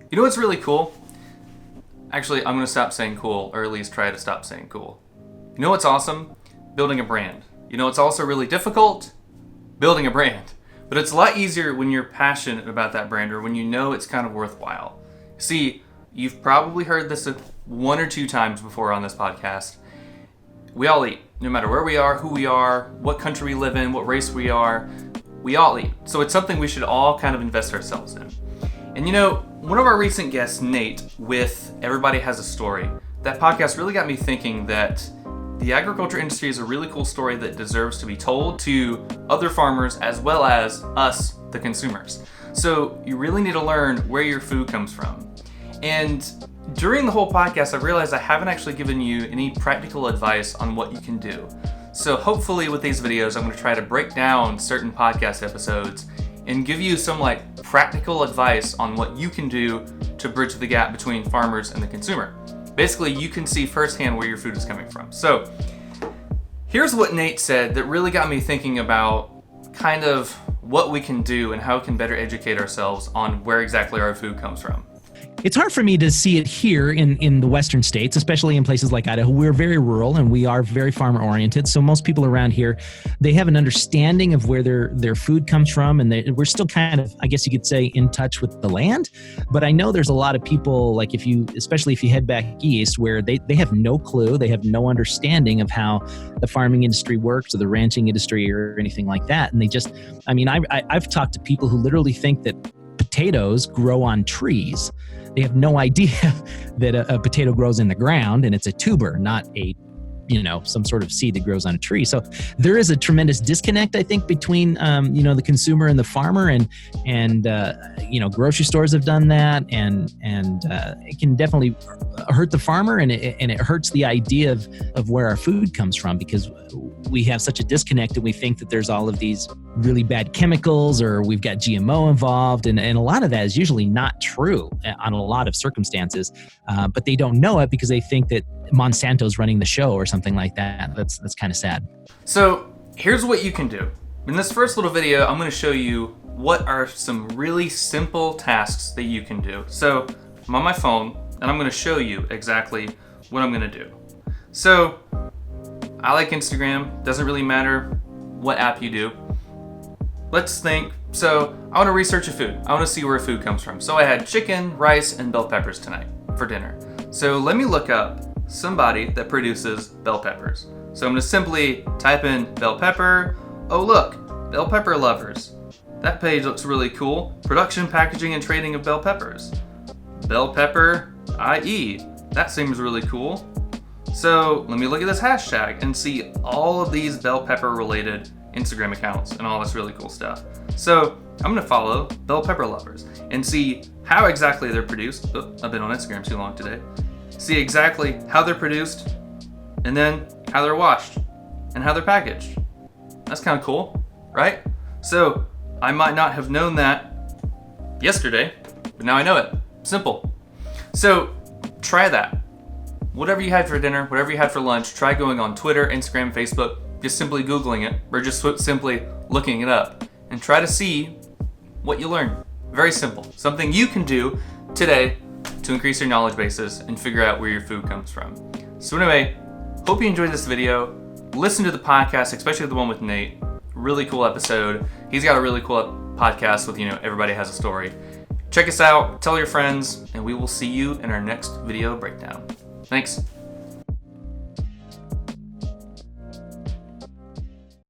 You know what's really cool? Actually, I'm going to stop saying cool, or at least try to stop saying cool. You know what's awesome? Building a brand. You know what's also really difficult? Building a brand. But it's a lot easier when you're passionate about that brand or when you know it's kind of worthwhile. See, you've probably heard this one or two times before on this podcast. We all eat. No matter where we are, who we are, what country we live in, what race we are, we all eat. So it's something we should all kind of invest ourselves in. And you know, one of our recent guests, Nate, with Everybody Has a Story, that podcast really got me thinking that the agriculture industry is a really cool story that deserves to be told to other farmers as well as us, the consumers. So you really need to learn where your food comes from. And during the whole podcast, I realized I haven't actually given you any practical advice on what you can do. So hopefully with these videos, I'm going to try to break down certain podcast episodes and give you some practical advice on what you can do to bridge the gap between farmers and the consumer. Basically, you can see firsthand where your food is coming from. So here's what Nate said that really got me thinking about kind of what we can do and how we can better educate ourselves on where exactly our food comes from. It's hard for me to see it here in the western states, especially in places like Idaho. We're very rural and we are very farmer oriented. So most people around here, they have an understanding of where their food comes from. And we're still kind of, I guess you could say, in touch with the land. But I know there's a lot of people, especially if you head back east, where they have no clue. They have no understanding of how the farming industry works or the ranching industry or anything like that. And I've talked to people who literally think that potatoes grow on trees. They have no idea that a potato grows in the ground and it's a tuber, not some sort of seed that grows on a tree. So there is a tremendous disconnect, I think, between the consumer and the farmer, and grocery stores have done that, and it can definitely hurt the farmer, and it hurts the idea of where our food comes from, because we have such a disconnect and we think that there's all of these really bad chemicals or we've got GMO involved, and a lot of that is usually not true on a lot of circumstances, but they don't know it because they think that Monsanto's running the show or something like that. That's kind of sad. So here's what you can do. In this first little video, I'm going to show you what are some really simple tasks that you can do. So I'm on my phone and I'm going to show you exactly what I'm going to do. So I like Instagram. Doesn't really matter what app you do. Let's think. So I want to research a food. I want to see where food comes from. So I had chicken, rice, and bell peppers tonight for dinner. So let me look up somebody that produces bell peppers. So I'm going to simply type in bell pepper. Oh look, bell pepper lovers. That page looks really cool. Production, packaging, and trading of bell peppers. Bell pepper IE. That seems really cool. So let me look at this hashtag and see all of these bell pepper related Instagram accounts and all this really cool stuff. So I'm going to follow bell pepper lovers and see how exactly they're produced. Oh, I've been on Instagram too long today. See exactly how they're produced, and then how they're washed, and how they're packaged. That's kind of cool, right? So I might not have known that yesterday, but now I know it. Simple. So try that. Whatever you had for dinner, whatever you had for lunch, try going on Twitter, Instagram, Facebook, just simply Googling it, or just simply looking it up, and try to see what you learn. Very simple. Something you can do today to increase your knowledge bases and figure out where your food comes from. So anyway, hope you enjoyed this video. Listen to the podcast, especially the one with Nate. Really cool episode. He's got a really cool podcast with, Everybody Has a Story. Check us out, tell your friends, and we will see you in our next video breakdown. Thanks.